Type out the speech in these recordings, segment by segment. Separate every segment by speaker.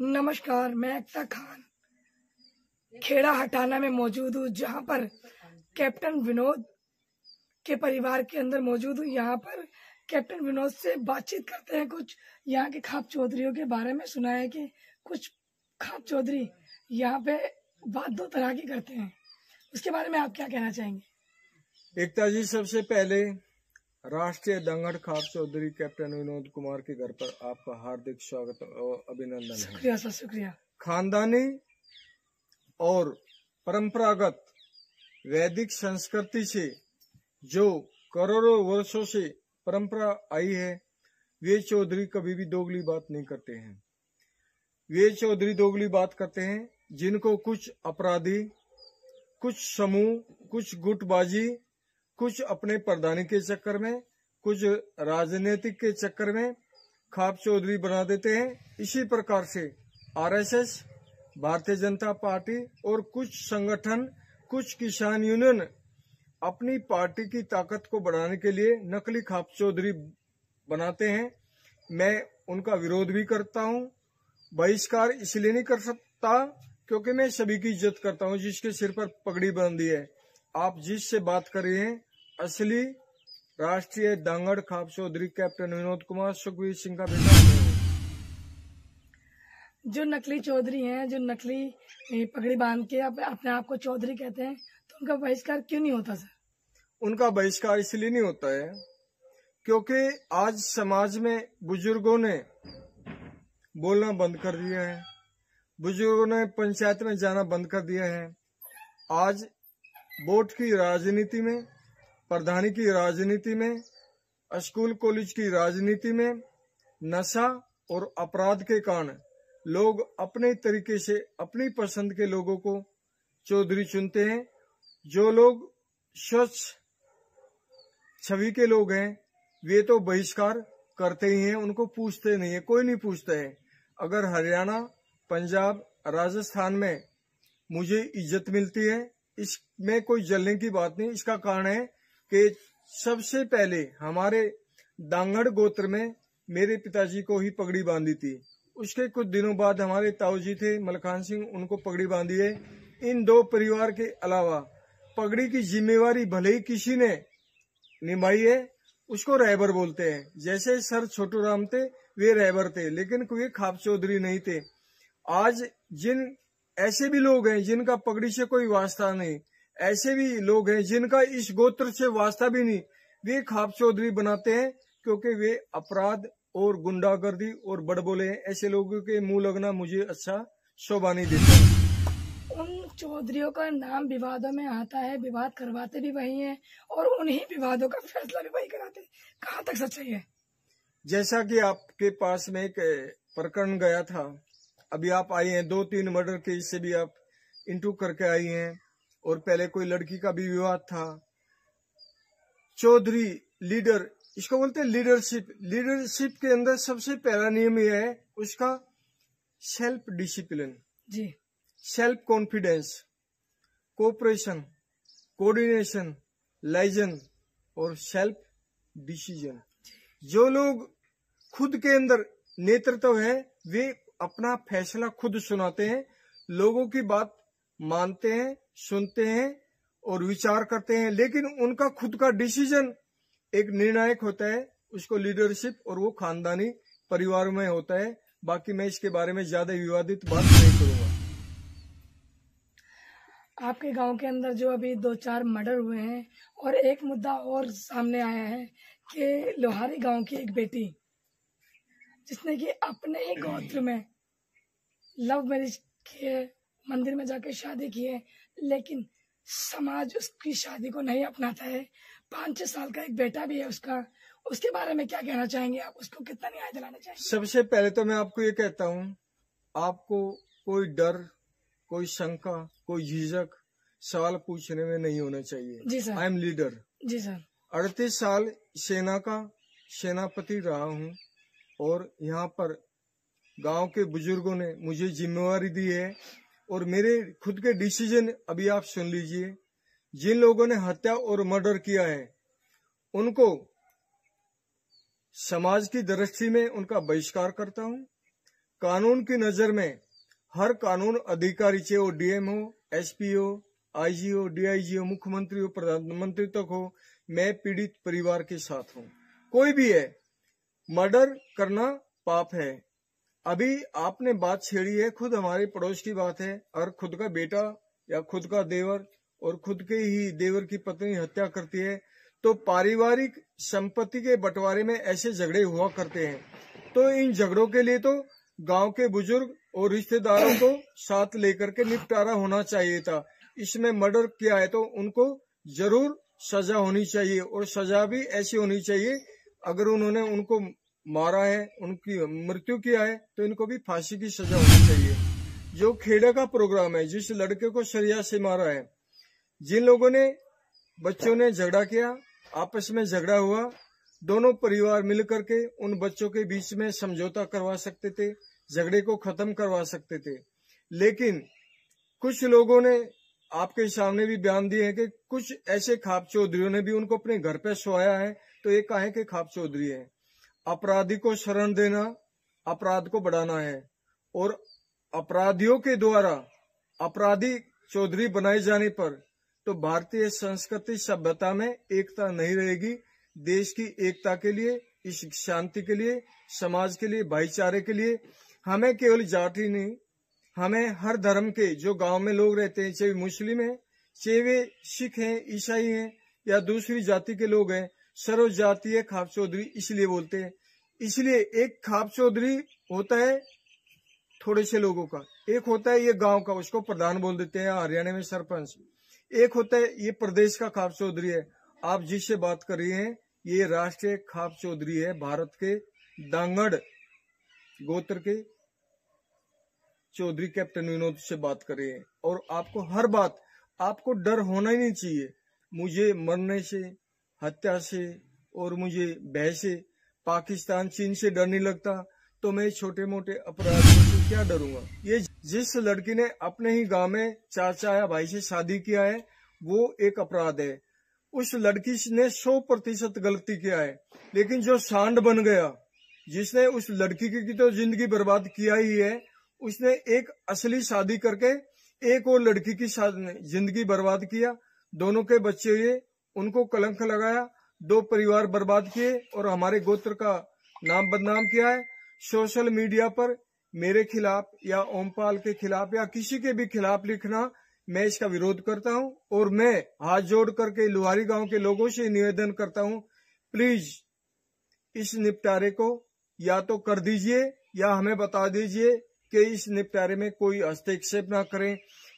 Speaker 1: नमस्कार, मैं एकता खान खेड़ा हटाना में मौजूद हूँ, जहाँ पर कैप्टन विनोद के परिवार के अंदर मौजूद हूँ। यहाँ पर कैप्टन विनोद से बातचीत करते हैं। कुछ यहाँ के खाप चौधरियों के बारे में सुना है कि कुछ खाप चौधरी यहाँ पे बात दो तरह की करते हैं, उसके बारे में आप क्या कहना चाहेंगे?
Speaker 2: एकता जी, सबसे पहले राष्ट्रीय दंगड़ खाप चौधरी कैप्टन विनोद कुमार के घर पर आपका हार्दिक स्वागत और अभिनंदन है।
Speaker 1: शुक्रिया सर, शुक्रिया।
Speaker 2: खानदानी और परंपरागत वैदिक संस्कृति से जो करोड़ों वर्षों से परंपरा आई है, वे चौधरी कभी भी दोगली बात नहीं करते हैं। वे चौधरी दोगली बात करते हैं जिनको कुछ अपराधी, कुछ समूह, कुछ गुटबाजी, कुछ अपने प्रधानी के चक्कर में, कुछ राजनीतिक के चक्कर में खाप चौधरी बना देते हैं। इसी प्रकार से आरएसएस, भारतीय जनता पार्टी और कुछ संगठन, कुछ किसान यूनियन अपनी पार्टी की ताकत को बढ़ाने के लिए नकली खाप चौधरी बनाते हैं। मैं उनका विरोध भी करता हूं। बहिष्कार इसलिए नहीं कर सकता क्योंकि मैं सभी की इज्जत करता हूं जिसके सिर पर पगड़ी बांधी है। आप जिससे बात कर रहे हैं, असली राष्ट्रीय दंगड़ खाप चौधरी कैप्टन विनोद कुमार सुखबीर सिंह का बेटा है।
Speaker 1: जो नकली चौधरी हैं, जो नकली पगड़ी बांध के अपने आप को चौधरी कहते हैं, तो उनका बहिष्कार क्यों नहीं होता सर?
Speaker 2: उनका बहिष्कार इसलिए नहीं होता है क्योंकि आज समाज में बुजुर्गों ने बोलना बंद कर दिया है, बुजुर्गों ने पंचायत में जाना बंद कर दिया है। आज वोट की राजनीति में, प्रधानी की राजनीति में, स्कूल कॉलेज की राजनीति में नशा और अपराध के कारण लोग अपने तरीके से अपनी पसंद के लोगों को चौधरी चुनते हैं। जो लोग स्वच्छ छवि के लोग हैं, वे तो बहिष्कार करते ही हैं, उनको पूछते नहीं है, कोई नहीं पूछता है। अगर हरियाणा, पंजाब, राजस्थान में मुझे इज्जत मिलती है, इसमें कोई जलने की बात नहीं। इसका कारण है कि सबसे पहले हमारे दांगड़ गोत्र में मेरे पिताजी को ही पगड़ी बांधी थी। उसके कुछ दिनों बाद हमारे ताऊजी थे मलखान सिंह, उनको पगड़ी बांधी है। इन दो परिवार के अलावा पगड़ी की जिम्मेवारी भले ही किसी ने निभाई है, उसको रहबर बोलते हैं। जैसे सर छोटू राम थे, वे रहबर थे, लेकिन कोई खाप चौधरी नहीं थे। आज जिन ऐसे भी लोग हैं जिनका पगड़ी से कोई वास्ता नहीं, ऐसे भी लोग हैं जिनका इस गोत्र से वास्ता भी नहीं, वे खाप चौधरी बनाते हैं क्योंकि वे अपराध और गुंडागर्दी और बड़बोले हैं। ऐसे लोगों के मुंह लगना मुझे अच्छा शोभा नहीं देता।
Speaker 1: उन चौधरियों का नाम विवादों में आता है, विवाद करवाते भी वही हैं और उन्हीं विवादों का फैसला भी वही कराते हैं। कहाँ तक सच्चाई है?
Speaker 2: जैसा कि आपके पास में एक प्रकरण गया था, अभी आप आई हैं, 2-3 मर्डर केस से भी आप इंटू करके आई हैं, और पहले कोई लड़की का भी विवाद था। चौधरी लीडर, इसको बोलते हैं लीडरशिप। लीडरशिप के अंदर सबसे पहला नियम यह है उसका सेल्फ डिसिप्लिन
Speaker 1: जी,
Speaker 2: self confidence, cooperation, coordination, liaison और सेल्फ डिसीजन। जो लोग खुद के अंदर नेतृत्व है, वे अपना फैसला खुद सुनाते हैं, लोगों की बात मानते हैं, सुनते हैं और विचार करते हैं, लेकिन उनका खुद का डिसीजन एक निर्णायक होता है। उसको लीडरशिप, और वो खानदानी परिवार में होता है। बाकी मैं इसके बारे में ज्यादा विवादित बात नहीं करूंगा।
Speaker 1: आपके गांव के अंदर जो अभी 2-4 मर्डर हुए हैं, और एक मुद्दा और सामने आया है कि लोहारी गांव की एक बेटी जिसने कि अपने ही गोत्र में लव मैरिज किए, मंदिर में जाके शादी की है, लेकिन समाज उसकी शादी को नहीं अपनाता है। 5-6 साल का एक बेटा भी है उसका, उसके बारे में क्या कहना चाहेंगे आप? उसको कितना न्याय दिलाना चाहेंगे?
Speaker 2: सबसे पहले तो मैं आपको ये कहता हूँ, आपको कोई डर, कोई शंका, कोई झिझक सवाल पूछने में नहीं होना चाहिए।
Speaker 1: जी सर।
Speaker 2: I am leader.
Speaker 1: जी सर।
Speaker 2: 38 साल सेना का सेनापति रहा हूँ, और यहाँ पर गांव के बुजुर्गों ने मुझे जिम्मेवारी दी है, और मेरे खुद के डिसीजन अभी आप सुन लीजिए। जिन लोगों ने हत्या और मर्डर किया है, उनको समाज की दृष्टि में उनका बहिष्कार करता हूँ। कानून की नजर में हर कानून अधिकारी, चाहे वो डीएम हो, एसपी हो, आईजी हो, डीआईजी हो, मुख्यमंत्री हो, प्रधानमंत्री तक हो, मैं पीड़ित परिवार के साथ हूँ। कोई भी है, मर्डर करना पाप है। अभी आपने बात छेड़ी है, खुद हमारे पड़ोस की बात है, और खुद का बेटा या खुद का देवर और खुद के ही देवर की पत्नी हत्या करती है, तो पारिवारिक संपत्ति के बंटवारे में ऐसे झगड़े हुआ करते हैं। तो इन झगड़ों के लिए तो गांव के बुजुर्ग और रिश्तेदारों को साथ लेकर के निपटारा होना चाहिए था। इसमें मर्डर किया है तो उनको जरूर सजा होनी चाहिए, और सजा भी ऐसी होनी चाहिए, अगर उन्होंने उनको मारा है, उनकी मृत्यु किया है, तो इनको भी फांसी की सजा होनी चाहिए। जो खेड़ा का प्रोग्राम है, जिस लड़के को सरिया से मारा है, जिन लोगों ने, बच्चों ने झगड़ा किया, आपस में झगड़ा हुआ, दोनों परिवार मिलकर के उन बच्चों के बीच में समझौता करवा सकते थे, झगड़े को खत्म करवा सकते थे। लेकिन कुछ लोगों ने आपके सामने भी बयान दिए हैं कि कुछ ऐसे खाप चौधरियों ने भी उनको अपने घर पे सोया है, तो ये काहे के खाप चौधरी है। अपराधी को शरण देना अपराध को बढ़ाना है, और अपराधियों के द्वारा अपराधी चौधरी बनाए जाने पर तो भारतीय संस्कृति सभ्यता में एकता नहीं रहेगी। देश की एकता के लिए, इस शांति के लिए, समाज के लिए, भाईचारे के लिए हमें केवल जाति नहीं, हमें हर धर्म के जो गांव में लोग रहते हैं, चाहे मुस्लिम हैं, चाहे वे सिख हैं, ईसाई हैं या दूसरी जाति के लोग हैं, सर्व जातीय खाप चौधरी इसलिए बोलते हैं। इसलिए एक खाप चौधरी होता है थोड़े से लोगों का, एक होता है ये गांव का, उसको प्रधान बोल देते हैं हरियाणा में सरपंच, एक होता है ये प्रदेश का खाप चौधरी है। आप जिससे बात कर रही हैं ये राष्ट्रीय खाप चौधरी है, भारत के दांगड़ गोत्र के चौधरी कैप्टन विनोद से बात कर रहे हैं। और आपको हर बात, आपको डर होना ही नहीं चाहिए। मुझे मरने से, हत्या से और मुझे भय से, पाकिस्तान चीन से डर नहीं लगता, तो मैं छोटे मोटे अपराधियों से क्या डरूंगा। ये जिस लड़की ने अपने ही गांव में चाचा या भाई से शादी किया है वो एक अपराध है। उस लड़की ने 100% गलती किया है, लेकिन जो सांड बन गया, जिसने उस लड़की की तो जिंदगी बर्बाद किया ही है, उसने एक असली शादी करके एक और लड़की की जिंदगी बर्बाद किया, दोनों के बच्चे हुए, उनको कलंक लगाया, 2 परिवार बर्बाद किए और हमारे गोत्र का नाम बदनाम किया है। सोशल मीडिया पर मेरे खिलाफ या ओमपाल के खिलाफ या किसी के भी खिलाफ लिखना, मैं इसका विरोध करता हूं, और मैं हाथ जोड़ करके लुहारी गांव के लोगों से निवेदन करता हूं, प्लीज इस निपटारे को या तो कर दीजिए या हमें बता दीजिए कि इस निपटारे में कोई हस्तक्षेप ना करें।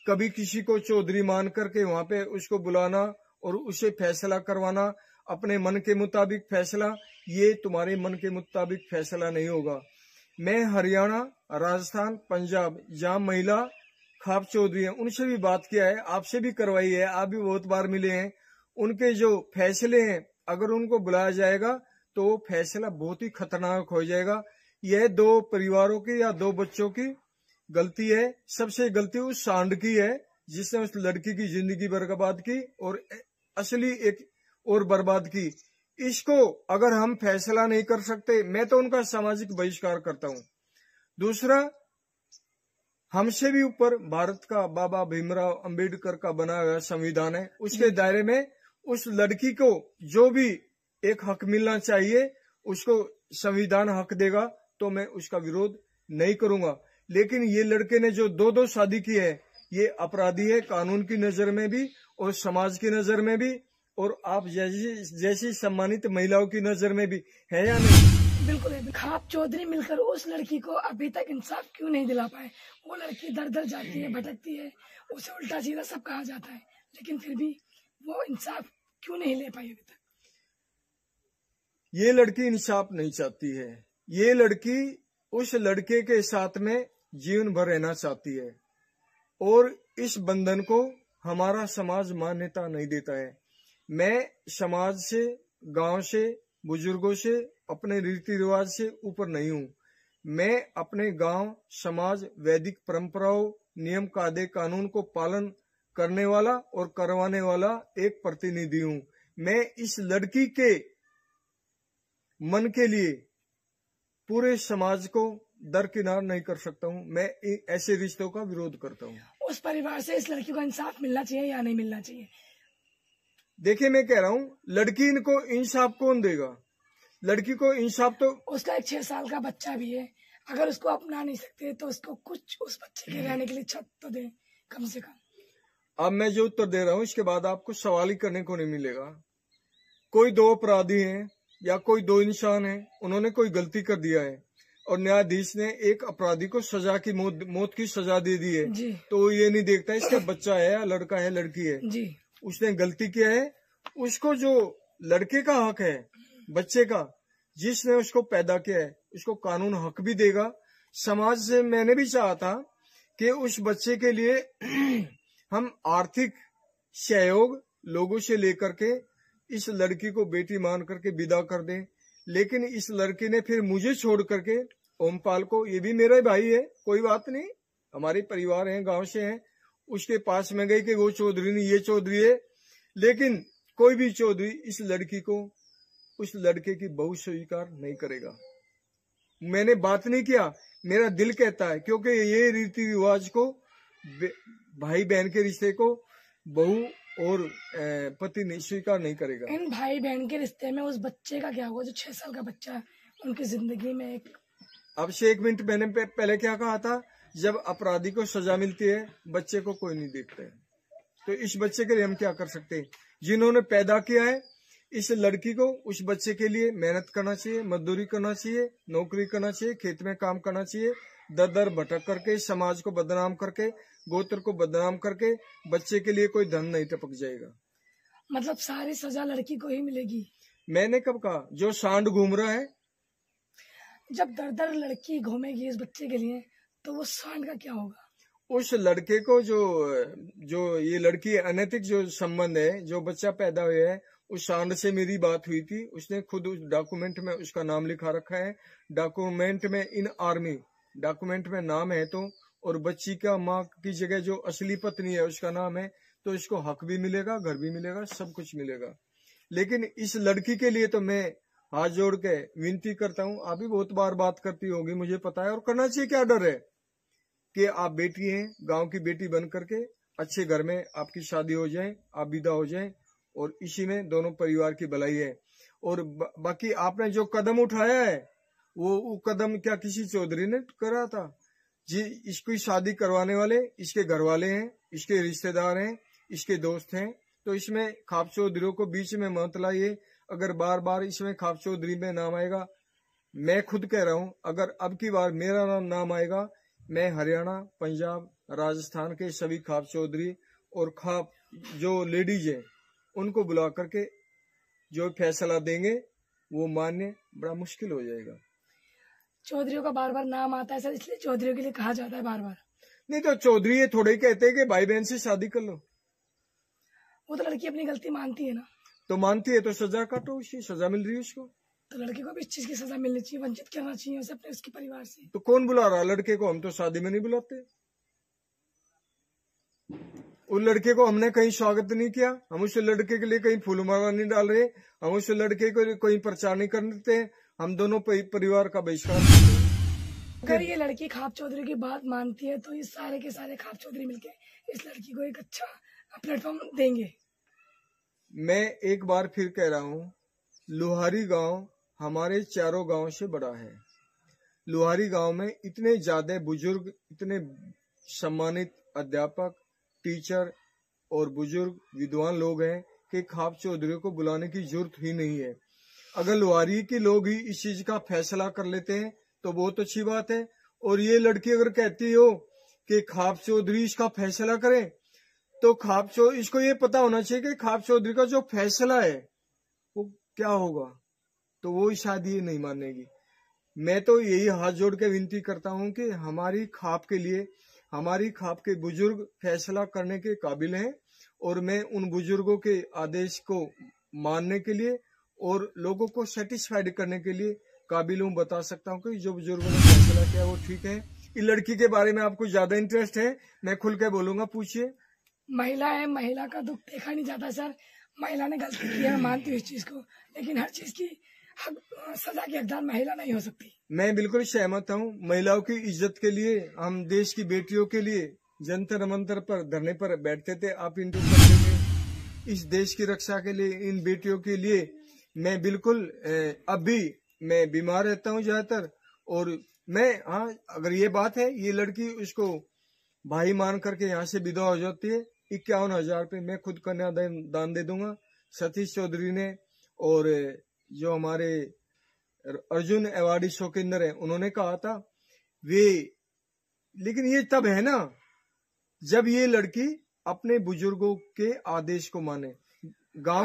Speaker 2: कभी किसी को चौधरी मान करके वहां पे उसको बुलाना और उसे फैसला करवाना अपने मन के मुताबिक फैसला, ये तुम्हारे मन के मुताबिक फैसला नहीं होगा। मैं हरियाणा, राजस्थान, पंजाब जहाँ महिला खाप चौधरी हैं उनसे भी बात किया है, आपसे भी करवाई है, आप भी बहुत बार मिले हैं। उनके जो फैसले हैं अगर उनको बुलाया जाएगा तो फैसला बहुत ही खतरनाक हो जाएगा। यह 2 परिवारों की या 2 बच्चों की गलती है। सबसे गलती उस सांड की है जिसने उस लड़की की जिंदगी बर्बाद की और असली एक और बर्बाद की। इसको अगर हम फैसला नहीं कर सकते, मैं तो उनका सामाजिक बहिष्कार करता हूं। दूसरा, हमसे भी ऊपर भारत का बाबा भीमराव अंबेडकर का बनाया हुआ संविधान है, उसके दायरे में उस लड़की को जो भी एक हक मिलना चाहिए उसको संविधान हक देगा, तो मैं उसका विरोध नहीं करूंगा। लेकिन ये लड़के ने जो 2-2 शादी की है, ये अपराधी है कानून की नजर में भी और समाज की नजर में भी, और आप जैसी सम्मानित महिलाओं की नजर में भी है या नहीं?
Speaker 1: बिल्कुल है। खाप चौधरी मिलकर उस लड़की को अभी तक इंसाफ क्यों नहीं दिला पाए? वो लड़की दर दर जाती है, भटकती है, उसे उल्टा सीधा सब कहा जाता है, लेकिन फिर भी वो इंसाफ क्यों नहीं ले पाई अभी तक?
Speaker 2: ये लड़की इंसाफ नहीं चाहती है। ये लड़की उस लड़के के साथ में जीवन भर रहना चाहती है, और इस बंधन को हमारा समाज मान्यता नहीं देता है। मैं समाज से, गांव से, बुजुर्गों से, अपने रीति रिवाज से ऊपर नहीं हूँ। मैं अपने गांव, समाज, वैदिक परंपराओं, नियम, कायदे, कानून को पालन करने वाला और करवाने वाला एक प्रतिनिधि हूँ। मैं इस लड़की के मन के लिए पूरे समाज को दरकिनार नहीं कर सकता हूँ। मैं ऐसे रिश्तों का विरोध करता हूँ।
Speaker 1: उस परिवार से इस लड़की को इंसाफ मिलना चाहिए या नहीं मिलना चाहिए?
Speaker 2: देखिए, मैं कह रहा हूँ, लड़की इनको इंसाफ कौन देगा? लड़की को इंसाफ तो
Speaker 1: उसका एक 6 साल का बच्चा भी है। अगर उसको अपना नहीं सकते तो उसको कुछ उस बच्चे के रहने के लिए छत तो दे कम से कम।
Speaker 2: अब मैं जो उत्तर दे रहा हूँ इसके बाद आपको सवाल ही करने को नहीं मिलेगा। कोई दो अपराधी हैं या कोई दो इंसान हैं, उन्होंने कोई गलती कर दिया है और न्यायाधीश ने एक अपराधी को सजा की मौत की सजा दे दी है, तो ये नहीं देखता इसका बच्चा है या लड़का है लड़की है
Speaker 1: जी।
Speaker 2: उसने गलती किया है। उसको जो लड़के का हक है, बच्चे का, जिसने उसको पैदा किया है, उसको कानून हक भी देगा। समाज से मैंने भी चाहा था कि उस बच्चे के लिए हम आर्थिक सहयोग लोगों से लेकर के इस लड़की को बेटी मान करके विदा कर दें, लेकिन इस लड़की ने फिर मुझे छोड़ करके ओमपाल को, ये भी मेरा भाई है, कोई बात नहीं, हमारे परिवार हैं, गांव से हैं, उसके पास में गई कि वो चौधरी नहीं ये चौधरी है। लेकिन कोई भी चौधरी इस लड़की को उस लड़के की बहू स्वीकार नहीं करेगा। मैंने बात नहीं किया, मेरा दिल कहता है, क्योंकि ये रीति रिवाज को, भाई बहन के रिश्ते को बहू और पति नहीं स्वीकार नहीं करेगा।
Speaker 1: इन भाई बहन के रिश्ते में उस बच्चे का क्या होगा जो 6 साल का बच्चा है उनकी जिंदगी में?
Speaker 2: अब से 1 मिनट मैंने पहले क्या कहा था, जब अपराधी को सजा मिलती है बच्चे को कोई नहीं देखता है, तो इस बच्चे के लिए हम क्या कर सकते हैं? जिन्होंने पैदा किया है इस लड़की को, उस बच्चे के लिए मेहनत करना चाहिए, मजदूरी करना चाहिए, नौकरी करना चाहिए, खेत में काम करना चाहिए। दर दर भटक करके समाज को बदनाम करके, गोत्र को बदनाम करके बच्चे के लिए कोई धन नहीं टपक जाएगा।
Speaker 1: मतलब सारी सजा लड़की को ही मिलेगी?
Speaker 2: मैंने कब कहा? जो सांड घूम रहा है,
Speaker 1: जब दर दर लड़की घूमेगी इस बच्चे के लिए, तो वो सांड का क्या होगा?
Speaker 2: उस लड़के को जो ये लड़की अनैतिक जो संबंध है, जो बच्चा पैदा हुआ है, उस सांड से मेरी बात हुई थी। उसने खुद उस डॉक्यूमेंट में उसका नाम लिखा रखा है। डॉक्यूमेंट में इन आर्मी डॉक्यूमेंट में नाम है तो, और बच्ची का माँ की जगह जो असली पत्नी है उसका नाम है, तो इसको हक भी मिलेगा, घर भी मिलेगा, सब कुछ मिलेगा। लेकिन इस लड़की के लिए तो मैं हाथ जोड़ के विनती करता हूँ। आप भी बहुत बार बात करती होगी, मुझे पता है, और करना चाहिए। क्या डर है कि आप बेटी हैं, गांव की बेटी बन करके अच्छे घर में आपकी शादी हो जाए, आप विदा हो जाए, और इसी में दोनों परिवार की भलाई है। और बाकी आपने जो कदम उठाया है वो कदम क्या किसी चौधरी ने करा था जी? इसकी शादी करवाने वाले इसके घर वाले हैं, इसके रिश्तेदार हैं, इसके दोस्त हैं, तो इसमें खाप चौधरी को बीच में मत लाइए। अगर बार बार इसमें खाप चौधरी में नाम आएगा, मैं खुद कह रहा हूं, अगर अब की बार मेरा नाम आएगा, मैं हरियाणा, पंजाब, राजस्थान के सभी खाप चौधरी और खाप जो लेडीज है उनको बुला करके जो फैसला देंगे वो मान्य बड़ा मुश्किल हो जाएगा।
Speaker 1: चौधरियों का बार बार नाम आता है सर, इसलिए चौधरियों के लिए कहा जाता है बार बार।
Speaker 2: नहीं तो चौधरी ये थोड़े ही कहते हैं कि भाई बहन से शादी कर लो।
Speaker 1: वो तो लड़की अपनी गलती मानती है ना,
Speaker 2: तो मानती है तो सजा काटो, उसकी सजा मिल रही है उसको,
Speaker 1: तो लड़के को भी इस चीज की सजा मिलनी चाहिए, वंचित करना चाहिए उसे अपने उसके परिवार से।
Speaker 2: तो कौन बुला रहा लड़के को? हम तो शादी में नहीं बुलाते। उस लड़के को हमने कहीं स्वागत नहीं किया, हम उस लड़के के लिए कहीं फूल माला नहीं डाल रहे, हम उस लड़के को कोई प्रचार नहीं करते, हम दोनों परिवार का बहिष्कार करते हैं।
Speaker 1: अगर ये लड़की खाप चौधरी की बात मानती है तो ये सारे के सारे खाप चौधरी मिलके इस लड़की को एक अच्छा प्लेटफॉर्म देंगे।
Speaker 2: मैं एक बार फिर कह रहा हूँ, लोहारी गांव हमारे चारों गांव से बड़ा है। लोहारी गांव में इतने ज्यादा बुजुर्ग, इतने सम्मानित अध्यापक, टीचर और बुजुर्ग विद्वान लोग हैं कि खाप चौधरी को बुलाने की जरूरत ही नहीं है। अगर लोहारी के लोग ही इस चीज का फैसला कर लेते हैं तो बहुत अच्छी बात है। और ये लड़की अगर कहती हो कि खाप चौधरी इसका फैसला करें, तो इसको ये पता होना चाहिए कि खाप चौधरी का जो फैसला है वो क्या होगा, तो वो शायद ये नहीं मानेगी। मैं तो यही हाथ जोड़ के विनती करता हूँ कि हमारी खाप के लिए, हमारी खाप के बुजुर्ग फैसला करने के काबिल हैं, और मैं उन बुजुर्गों के आदेश को मानने के लिए और लोगों को सेटिस्फाइड करने के लिए काबिल हूँ। बता सकता हूँ कि जो बुजुर्गों ने फैसला किया वो ठीक है। इस लड़की के बारे में आपको ज्यादा इंटरेस्ट है, मैं खुल के बोलूंगा, पूछिए।
Speaker 1: महिला है, महिला का दुख देखा नहीं जाता सर। महिला ने गलती की है, मानती हूँ इस चीज को, लेकिन हर चीज की सजा की हकदार महिला नहीं हो सकती।
Speaker 2: मैं बिल्कुल सहमत हूँ। महिलाओं की इज्जत के लिए हम देश की बेटियों के लिए जंतर मंतर पर धरने पर बैठते थे, आप इंटरव्यू करते थे। इस देश की रक्षा के लिए, इन बेटियों के लिए मैं बिल्कुल अब भी मैं बीमार रहता हूँ ज्यादातर, और मैं अगर ये बात है, ये लड़की उसको भाई मान करके यहाँ से विधवा हो जाती है, 51,000 रुपये मैं खुद कन्यादान दे दूंगा। सतीश चौधरी ने और जो हमारे अर्जुन अवार्डी शौकिंदर है, उन्होंने कहा था वे, लेकिन ये तब है ना जब ये लड़की अपने बुजुर्गों के आदेश को माने। गांव